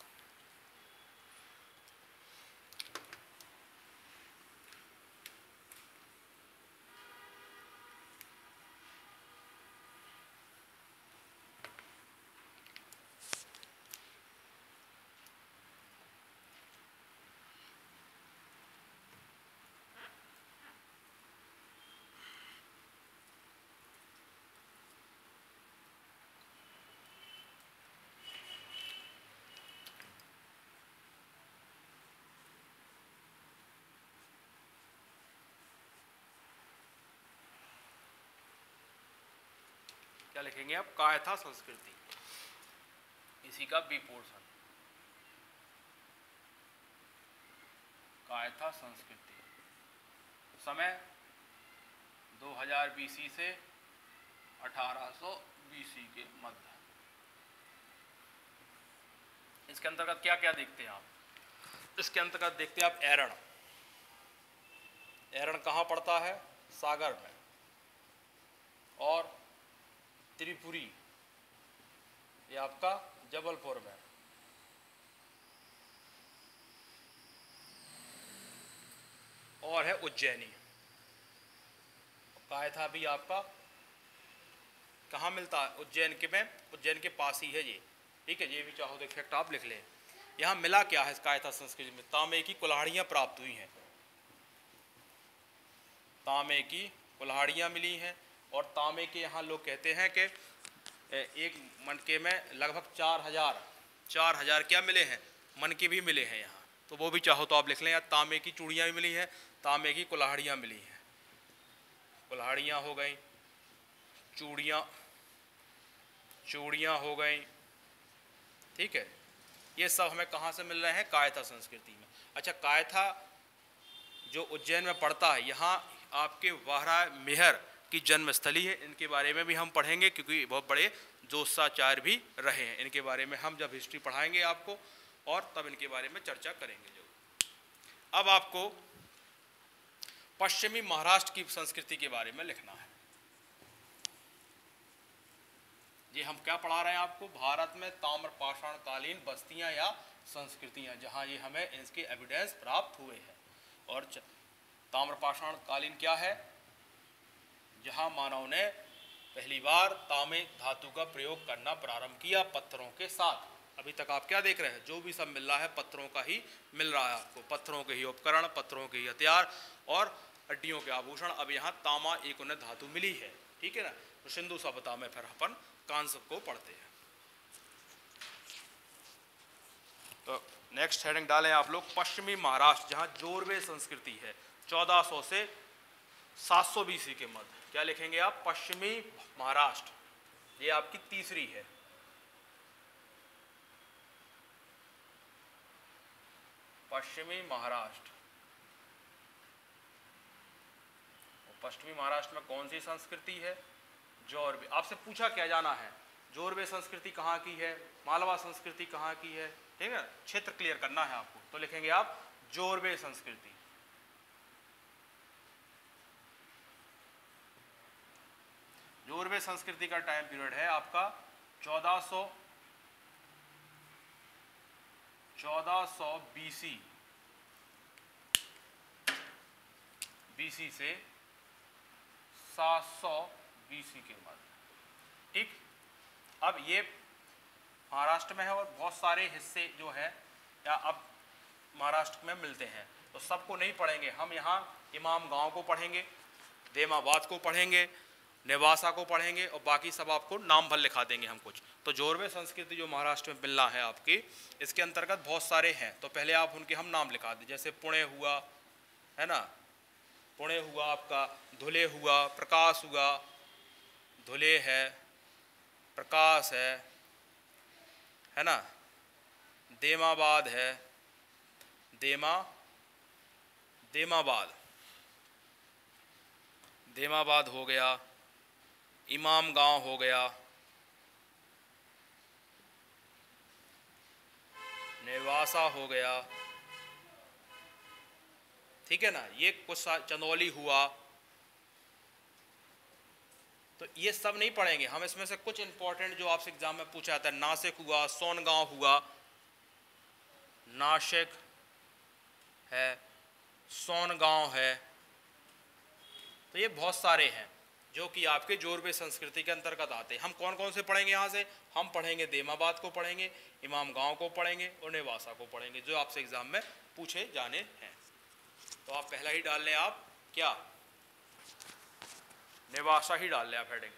क्या लिखेंगे आप? कायथा संस्कृति, इसी का बी पोर्शन, कायथा संस्कृति। समय 2000 BC से 1800 BC के मध्य। इसके अंतर्गत क्या क्या देखते हैं आप? इसके अंतर्गत देखते हैं आप एरण। एरण कहाँ पड़ता है? सागर में। और त्रिपुरी, ये आपका जबलपुर में। और है उज्जैनी। कायथा भी आपका कहाँ मिलता है? उज्जैन के में, उज्जैन के पास ही है ये, ठीक है। ये भी चाहो तो इफेक्ट आप लिख लें। यहाँ मिला क्या है इस कायथा संस्कृति में? तांबे की कुल्हाड़ियाँ प्राप्त हुई हैं, तांबे की कुल्हाड़ियाँ मिली हैं। और तांबे के यहाँ लोग कहते हैं कि एक मनके में लगभग 4000 क्या मिले हैं? मनके भी मिले हैं यहाँ। तो वो भी चाहो तो आप लिख लें। या तांबे की चूड़ियाँ भी मिली हैं, तांबे की कुल्हाड़ियाँ मिली हैं। कुल्हाड़ियाँ हो गई, चूड़ियाँ हो गई, ठीक है। ये सब हमें कहाँ से मिल रहे हैं? कायथा संस्कृति में। अच्छा, कायथा जो उज्जैन में पड़ता है, यहाँ आपके वाहरा मेहर की जन्मस्थली है। इनके बारे में भी हम पढ़ेंगे, क्योंकि बहुत बड़े जोत्साचार्य भी रहे हैं। इनके बारे में हम जब हिस्ट्री पढ़ाएंगे आपको, और तब इनके बारे में चर्चा करेंगे जरूर। अब आपको पश्चिमी महाराष्ट्र की संस्कृति के बारे में लिखना है। ये हम क्या पढ़ा रहे हैं आपको? भारत में ताम्रपाषाण कालीन बस्तियां या संस्कृतियां, जहां ये हमें इसके एविडेंस प्राप्त हुए हैं। और ताम्रपाषाण कालीन क्या है? जहां मानव ने पहली बार तांबे धातु का प्रयोग करना प्रारंभ किया पत्थरों के साथ। अभी तक आप क्या देख रहे हैं? जो भी सब मिल रहा है पत्थरों का ही मिल रहा है आपको। पत्थरों के ही उपकरण, पत्थरों के ही हथियार और हड्डियों के आभूषण। अब यहाँ तांबा एक उन्हें धातु मिली है, ठीक है ना। तो सिंधु सभ्यता में फिर अपन कांस्य को पढ़ते हैं। तो नेक्स्ट हेडिंग डालें आप लोग, पश्चिमी महाराष्ट्र, जहाँ जोरवे संस्कृति है, 1400 से 700 BC के मध्य। क्या लिखेंगे आप? पश्चिमी महाराष्ट्र, ये आपकी तीसरी है। पश्चिमी महाराष्ट्र। पश्चिमी महाराष्ट्र में कौन सी संस्कृति है? जोरवे। आपसे पूछा क्या जाना है? जोरवे संस्कृति कहाँ की है? मालवा संस्कृति कहाँ की है? ठीक है, क्षेत्र क्लियर करना है आपको। तो लिखेंगे आप जोरवे संस्कृति। जोरवे संस्कृति का टाइम पीरियड है आपका 1400 BC से 700 BC के मध्य, ठीक। अब ये महाराष्ट्र में है और बहुत सारे हिस्से जो है या अब महाराष्ट्र में मिलते हैं। तो सबको नहीं पढ़ेंगे हम। यहाँ इमाम गांव को पढ़ेंगे, देमाबाद को पढ़ेंगे, नेवासा को पढ़ेंगे, और बाकी सब आपको नाम भर लिखा देंगे हम कुछ। तो जोरवे संस्कृति जो महाराष्ट्र में मिलना है आपकी, इसके अंतर्गत बहुत सारे हैं। तो पहले आप उनके हम नाम लिखा दें। जैसे पुणे हुआ, है ना, पुणे हुआ आपका, धुले हुआ, प्रकाश हुआ, धुले है, प्रकाश है ना, देमाबाद है, देमाबाद हो गया, इमाम गांव हो गया, नेवासा हो गया, ठीक है ना। ये कुछ चंदौली हुआ, तो ये सब नहीं पढ़ेंगे हम, इसमें से कुछ इंपॉर्टेंट जो आपसे एग्जाम में पूछा जाता है, नासिक हुआ, सोनगांव हुआ, नासिक है, सोनगांव है, तो ये बहुत सारे हैं जो कि आपके जोरबे संस्कृति के अंतर्गत आते हैं। हम कौन कौन से पढ़ेंगे यहाँ से? हम पढ़ेंगे देमाबाद को पढ़ेंगे, इमाम गांव को पढ़ेंगे और नेवासा को पढ़ेंगे, जो आपसे एग्जाम में पूछे जाने हैं। तो आप पहला ही डाल लें, आप क्या नेवासा ही डाल लें आप हेडिंग।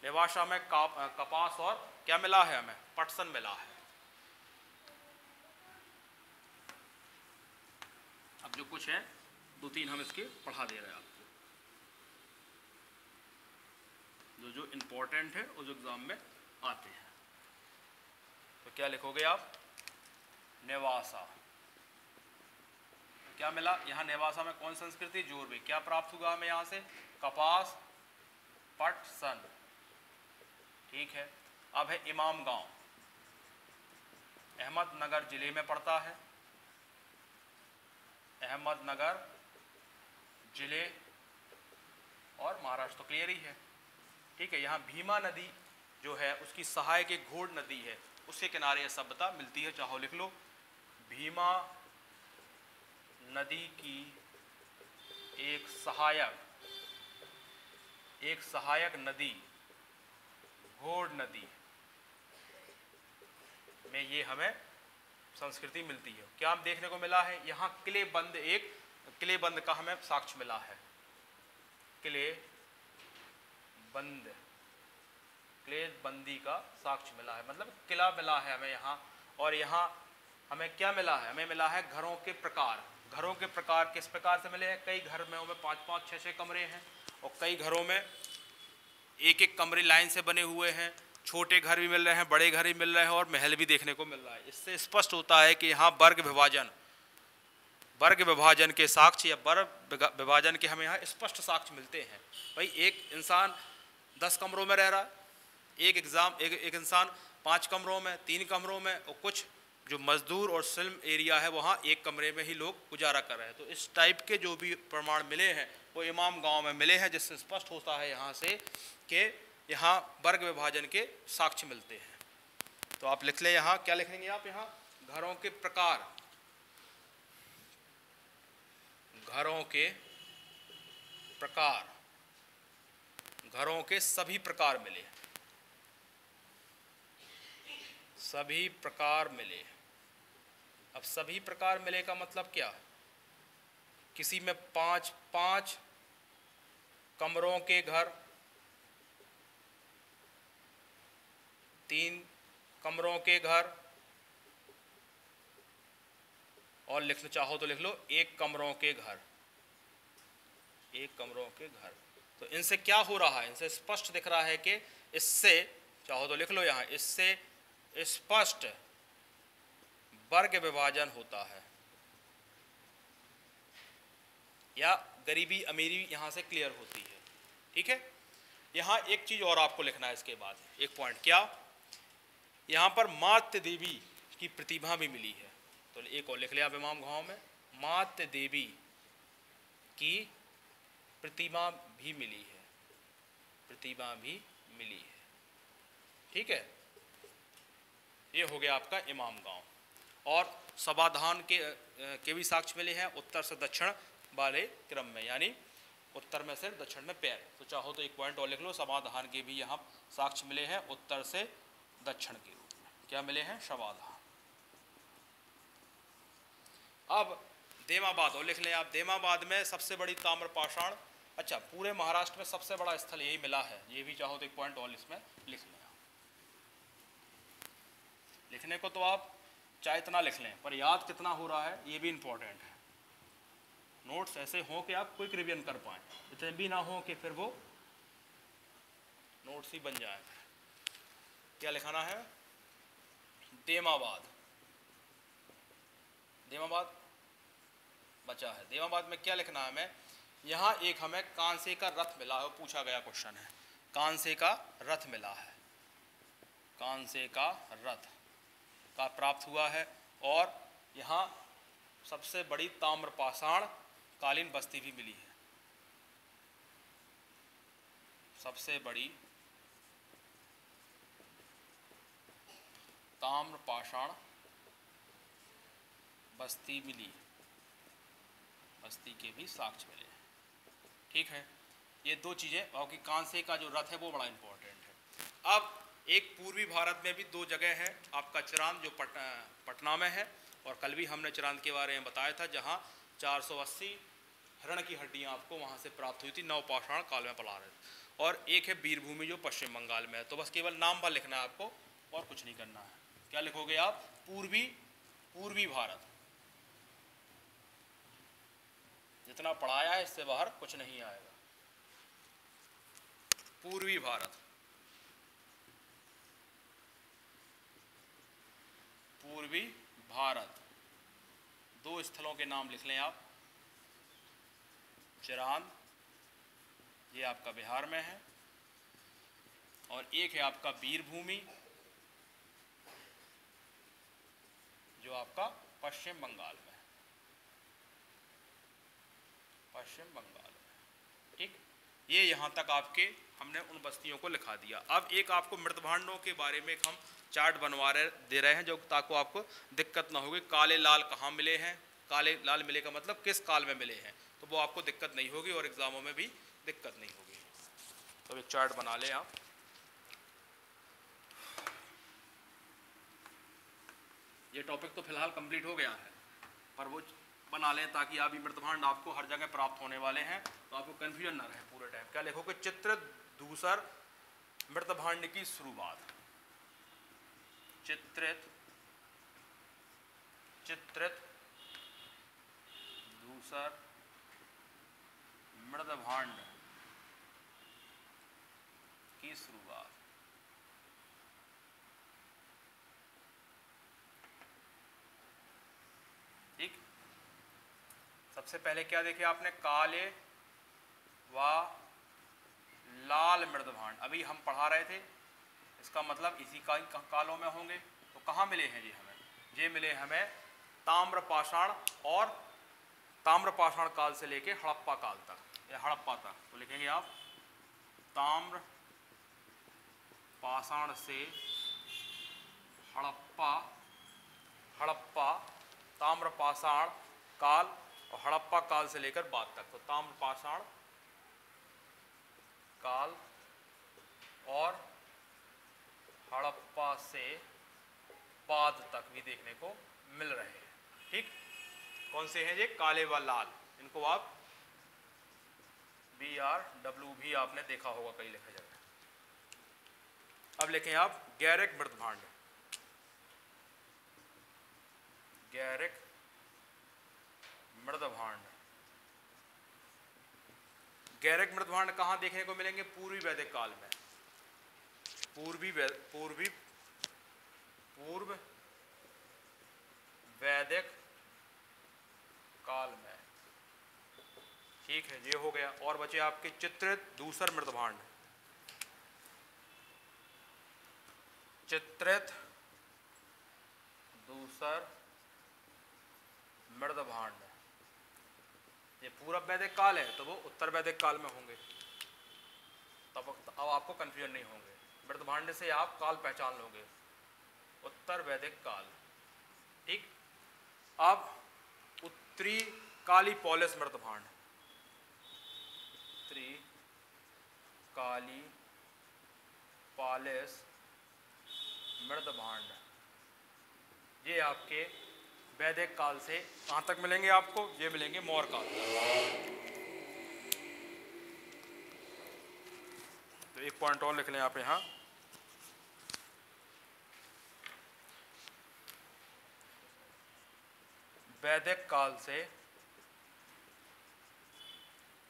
नेवासा में कपास और क्या मिला है? हमें पटसन मिला है। अब जो कुछ है 2-3 हम इसके पढ़ा दे रहे हैं आपको, जो इंपॉर्टेंट है और जो एग्जाम में आते हैं। तो क्या लिखोगे आप? नेवासा। क्या मिला यहाँ नेवासा में? कौन संस्कृति? जोरबे। क्या प्राप्त हुआ हमें यहाँ से? कपास, पटसन। ठीक है। अब है इमाम गांव, अहमदनगर जिले में पड़ता है, अहमदनगर जिले और महाराष्ट्र, तो क्लियर ही है। ठीक है। यहाँ भीमा नदी जो है उसकी सहायक एक घोड़ नदी है, उसके किनारे यह सभ्यता मिलती है, चाहो लिख लो। भीमा नदी की एक सहायक नदी, घोड़ नदी में ये हमें संस्कृति मिलती है। क्या हम देखने को मिला है? यहाँ किलेबंद, एक किलेबंद का हमें साक्ष्य मिला है। किलेबंदी का साक्ष्य मिला है, मतलब किला मिला है हमें यहाँ। और यहाँ हमें क्या मिला है? हमें मिला है घरों के प्रकार। घरों के प्रकार किस प्रकार से मिले हैं? कई घर में 5-5, 6-6 कमरे हैं और कई घरों में एक एक कमरे लाइन से बने हुए हैं। छोटे घर भी मिल रहे हैं, बड़े घर भी मिल रहे हैं और महल भी देखने को मिल रहा है। इससे स्पष्ट होता है कि यहाँ वर्ग विभाजन के साक्ष्य या वर्ग विभाजन के हमें यहाँ स्पष्ट साक्ष्य मिलते हैं। भाई एक इंसान 10 कमरों में रह रहा है, एक इंसान 5 कमरों में, 3 कमरों में, और कुछ जो मजदूर और स्लम एरिया है वहाँ एक कमरे में ही लोग गुजारा कर रहे हैं। तो इस टाइप के जो भी प्रमाण मिले हैं वो इमाम गांव में मिले हैं, जिससे स्पष्ट होता है यहाँ से कि यहाँ वर्ग विभाजन के साक्ष्य मिलते हैं। तो आप लिख लें यहाँ, क्या लिखेंगे आप? यहाँ घरों के प्रकार, घरों के सभी प्रकार मिले, सभी प्रकार मिले। अब सभी प्रकार मिले का मतलब क्या? किसी में 5-5 कमरों के घर, 3 कमरों के घर, और लिखना चाहो तो लिख लो 1 कमरों के घर, 1 कमरों के घर। तो इनसे क्या हो रहा है? इनसे स्पष्ट दिख रहा है कि इससे, चाहो तो लिख लो यहाँ, इससे स्पष्ट वर्ग विभाजन होता है, या गरीबी अमीरी यहाँ से क्लियर होती है। ठीक है। यहाँ एक चीज और आपको लिखना है इसके बाद, एक पॉइंट, क्या? यहाँ पर मातृ देवी की प्रतिभा भी मिली है। तो एक और लिख लिया आप इमाम गांव में, मातृ देवी की प्रतिमा भी मिली है, प्रतिमा भी मिली है। ठीक है। ये हो गया आपका इमाम गांव। और समाधान के भी साक्ष्य मिले हैं उत्तर से दक्षिण वाले क्रम में, यानी उत्तर में से दक्षिण में पैर। तो चाहो तो एक पॉइंट और लिख लो, समाधान के भी यहाँ साक्ष्य मिले हैं उत्तर से दक्षिण के रूप में। क्या मिले हैं? समाधान। अब देमाबाद और लिख लें आप। देमाबाद में सबसे बड़ी ताम्रपाषाण, अच्छा पूरे महाराष्ट्र में सबसे बड़ा स्थल यही मिला है, ये भी चाहो तो एक पॉइंट और इसमें लिख लें। लिखने को तो आप चाहे इतना लिख लें, पर याद कितना हो रहा है ये भी इंपॉर्टेंट है। नोट्स ऐसे हों कि आप क्विक रिवीजन कर पाएँ, इतने भी ना हो कि फिर वो नोट्स ही बन जाए। क्या लिखाना है? देमाबाद। देमाबाद बचा है। देमाबाद में क्या लिखना है हमें? यहाँ एक हमें कांसे का रथ मिला है, पूछा गया क्वेश्चन है, कांसे का रथ मिला है, कांसे का रथ का प्राप्त हुआ है। और यहाँ सबसे बड़ी ताम्रपाषाण कालीन बस्ती भी मिली है। सबसे बड़ी ताम्रपाषाण बस्ती मिली, बस्ती के भी साक्ष्य मिले। ठीक है, ये दो चीज़ें। बाकी कांसे का जो रथ है वो बड़ा इंपॉर्टेंट है। अब एक पूर्वी भारत में भी दो जगह है, आपका चिरांद जो पटना में है, और कल भी हमने चिरांद के बारे में बताया था, जहाँ 480 हिरण की हड्डियाँ आपको वहाँ से प्राप्त हुई थी, नवपाषाण काल में पढ़ा रहे थे। और एक है वीरभूमि जो पश्चिम बंगाल में है। तो बस केवल नाम पर लिखना है आपको और कुछ नहीं करना है। क्या लिखोगे आप? पूर्वी भारत। जितना पढ़ाया है इससे बाहर कुछ नहीं आएगा। पूर्वी भारत, पूर्वी भारत। दो स्थलों के नाम लिख लें आप। चिरांद, ये आपका बिहार में है, और एक है आपका वीरभूमि जो आपका पश्चिम बंगाल में है, पश्चिम बंगाल में। ठीक, ये यहाँ तक आपके हमने उन बस्तियों को लिखा दिया। अब एक आपको मृतभांडों के बारे में हम चार्ट बनवा दे रहे हैं, जो ताकि आपको दिक्कत ना होगी। काले लाल कहाँ मिले हैं, काले लाल मिले का मतलब किस काल में मिले हैं, तो वो आपको दिक्कत नहीं होगी और एग्जामों में भी दिक्कत नहीं होगी। तो एक चार्ट बना लें आप। ये टॉपिक तो फिलहाल कंप्लीट हो गया है, पर वो बना लें ताकि आप भी मृतभांड आपको हर जगह प्राप्त होने वाले हैं, तो आपको कन्फ्यूजन ना रहे पूरे टाइम। क्या लिखोगे? चित्रित दूसर मृतभांड की शुरुआत। चित्रित दूसर मृतभांड की शुरुआत। ठीक, सबसे पहले क्या देखे आपने? काले व लाल मृतभांड। अभी हम पढ़ा रहे थे, इसका मतलब इसी कालों में होंगे। तो कहाँ मिले हैं जी हमें? ये मिले हमें ताम्रपाषाण, और ताम्रपाषाण काल से लेके हड़प्पा काल तक, या हड़प्पा तक। तो लिखेंगे आप ताम्रपाषाण से हड़प्पा, ताम्रपाषाण काल, और हड़प्पा काल से लेकर बाद तक। तो ताम्रपाषाण काल और हड़प्पा से बाद तक भी देखने को मिल रहे हैं। ठीक, कौन से हैं ये? काले व लाल। इनको आप BRW भी आपने देखा होगा कई लिखा जाता है। अब लिखें आप गैरिक मृतभांड। गैरिक मृतभांड। गैरिक मृतभांड कहाँ देखने को मिलेंगे? पूर्वी वैदिक काल में, पूर्व वैदिक काल में। ठीक है, ये हो गया। और बचे आपके चित्रित दूसर मृतभांड। चित्रित दूसर मृतभांड, ये पूर्व वैदिक काल है, तो वो उत्तर वैदिक काल में होंगे। तब अब आपको कंफ्यूजन नहीं होंगे। मृतभांड से आप काल पहचान लोगे, उत्तर वैदिक काल। ठीक, अब उत्तरी काली पॉलिस मृतभांड। उत्तरी काली पॉलिस मृतभांड, ये आपके वैदिक काल से कहाँ तक मिलेंगे आपको? ये मिलेंगे मौर्य काल तक। तो एक पॉइंट और लिख लें आप यहाँ। वैदिक काल से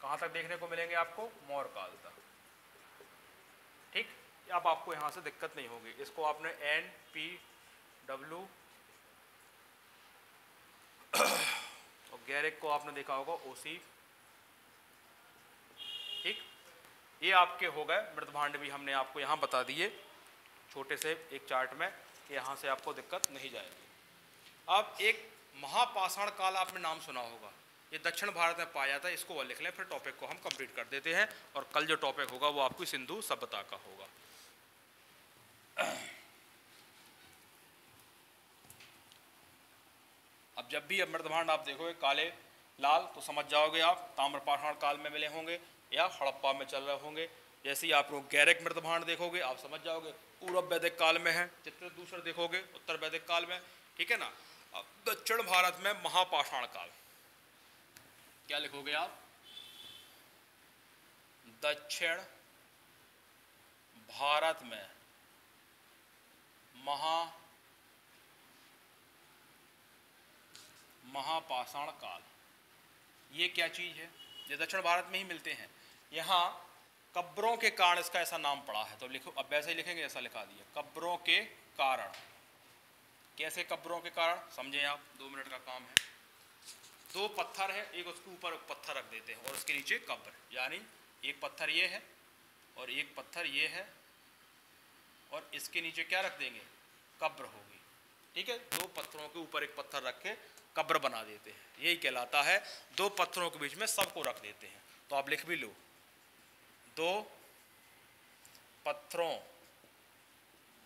कहाँ तक देखने को मिलेंगे आपको? मौर्य काल तक। ठीक, अब आपको यहाँ से दिक्कत नहीं होगी। इसको आपने NPW और गैरिक को आपने देखा होगा OC। ठीक, ये आपके हो गए मृतभांड भी हमने आपको यहाँ बता दिए छोटे से एक चार्ट में, कि यहाँ से आपको दिक्कत नहीं जाएगी। अब एक महापाषाण काल आपने नाम सुना होगा। ये दक्षिण भारत में पाया जाता है, इसको और लिख लें, फिर टॉपिक को हम कंप्लीट कर देते हैं और कल जो टॉपिक होगा वो आपकी सिंधु सभ्यता का होगा। अब जब भी मृतभांड आप देखोगे काले लाल तो समझ जाओगे आप ताम्रपाषाण काल में मिले होंगे या हड़प्पा में चल रहे होंगे। जैसे ही आप लोग गैरिक मृतभांड देखोगे आप समझ जाओगे पूर्व वैदिक काल में है, चित्र दूसरे देखोगे उत्तर वैदिक काल में, ठीक है ना। अब दक्षिण भारत में महापाषाण काल, क्या लिखोगे आप, दक्षिण भारत में महापाषाण काल। ये क्या चीज है, ये दक्षिण भारत में ही मिलते हैं। यहाँ कब्रों के कारण इसका ऐसा नाम पड़ा है, तो लिखो, अब वैसे ही लिखेंगे, ऐसा लिखा दिया, कब्रों के कारण। कैसे कब्रों के कारण समझें आप, 2 मिनट का काम है। 2 पत्थर है, एक उसके ऊपर पत्थर रख देते हैं और उसके नीचे कब्र, यानी एक पत्थर ये है और एक पत्थर ये है और इसके नीचे क्या रख देंगे, कब्र होगी, ठीक है। 2 पत्थरों के ऊपर एक पत्थर रख के कब्र बना देते हैं, यही कहलाता है 2 पत्थरों के बीच में सबको रख देते हैं। तो आप लिख भी लो, 2 पत्थरों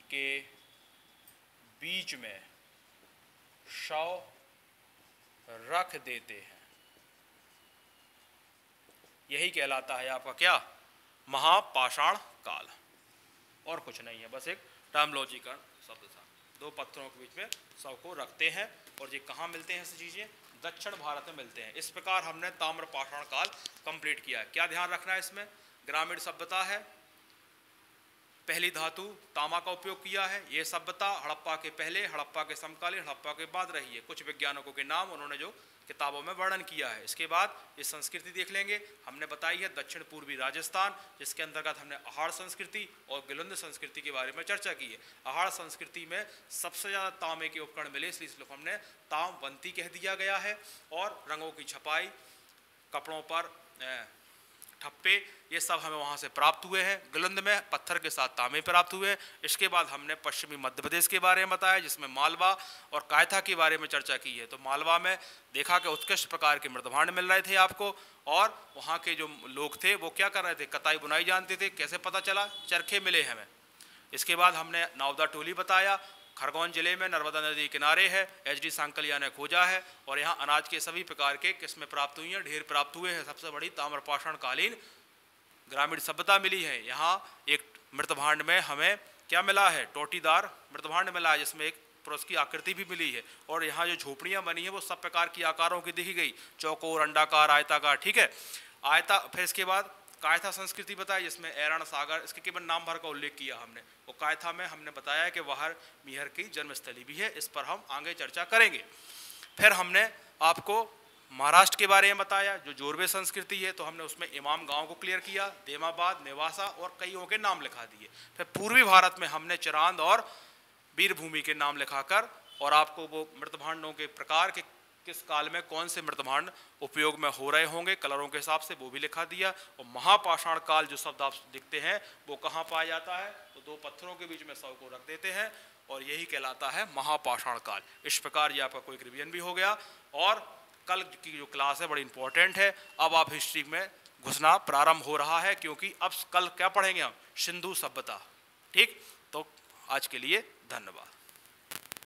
के बीच में शव रख देते हैं, यही कहलाता है आपका क्या, महापाषाण काल। और कुछ नहीं है, बस एक टर्मोलॉजी का शब्द था। 2 पत्थरों के बीच में शव को रखते हैं और ये कहाँ मिलते हैं ऐसी चीजें, दक्षिण भारत में मिलते हैं। इस प्रकार हमने ताम्रपाषाण काल कंप्लीट किया है। क्या ध्यान रखना है इसमें, ग्रामीण सभ्यता है, पहली धातु तांबा का उपयोग किया है। ये सभ्यता हड़प्पा के पहले, हड़प्पा के समकालीन, हड़प्पा के बाद रही है। कुछ वैज्ञानिकों के नाम उन्होंने जो किताबों में वर्णन किया है। इसके बाद ये संस्कृति देख लेंगे, हमने बताई है दक्षिण पूर्वी राजस्थान, जिसके अंतर्गत हमने अहाड़ संस्कृति और गिलुंद संस्कृति के बारे में चर्चा की है। अहाड़ संस्कृति में सबसे ज़्यादा तांबे के उपकरण मिले, इसलिए हमने ताम्रवंती कह दिया गया है। और रंगों की छपाई, कपड़ों पर ठप्पे, ये सब हमें वहाँ से प्राप्त हुए हैं। गिलुंद में पत्थर के साथ तांबे प्राप्त हुए हैं। इसके बाद हमने पश्चिमी मध्य प्रदेश के बारे में बताया, जिसमें मालवा और कायथा के बारे में चर्चा की है। तो मालवा में देखा कि उत्कृष्ट प्रकार के मृतभांड मिल रहे थे आपको, और वहाँ के जो लोग थे वो क्या कर रहे थे, कताई बुनाई जानते थे। कैसे पता चला, चरखे मिले हमें। इसके बाद हमने नावदा टोली बताया, खरगोन जिले में नर्मदा नदी किनारे है, HD सांकलिया ने खोजा है। और यहाँ अनाज के सभी प्रकार के किस्में प्राप्त हुई हैं, ढेर प्राप्त हुए हैं। सबसे बड़ी ताम्रपाषाण कालीन ग्रामीण सभ्यता मिली है। यहाँ एक मृतभांड में हमें क्या मिला है, टोटीदार मृतभांड मिला है, जिसमें एक पुरुष की आकृति भी मिली है। और यहाँ जो झोपड़ियाँ बनी है वो सब प्रकार की आकारों की देखी गई, चौकोर, अंडाकार, आयताकार, ठीक है। फिर इसके बाद कायथा संस्कृति बताई, जिसमें ऐरण, सागर, इसके केवल नाम भर का उल्लेख किया हमने। वो कायथा में हमने बताया कि वहाँ मिहर की जन्मस्थली भी है, इस पर हम आगे चर्चा करेंगे। फिर हमने आपको महाराष्ट्र के बारे में बताया, जो जोरवे संस्कृति है, तो हमने उसमें इमाम गांव को क्लियर किया, देमाबाद, नेवासा और कईयों के नाम लिखा दिए। फिर पूर्वी भारत में हमने चिरांद और वीरभूमि के नाम लिखाकर, और आपको वो मृतभांडों के प्रकार के किस काल में कौन से मृतभांड उपयोग में हो रहे होंगे कलरों के हिसाब से, वो भी लिखा दिया। और महापाषाण काल जो शब्द आप दिखते हैं वो कहाँ पाया जाता है, तो 2 पत्थरों के बीच में शव को रख देते हैं और यही कहलाता है महापाषाण काल। इस प्रकार ये आपका कोई रिवीजन भी हो गया। और कल की जो क्लास है बड़ी इंपॉर्टेंट है। अब आप हिस्ट्री में घुसना प्रारंभ हो रहा है, क्योंकि अब कल क्या पढ़ेंगे हम, सिंधु सभ्यता। ठीक, तो आज के लिए धन्यवाद।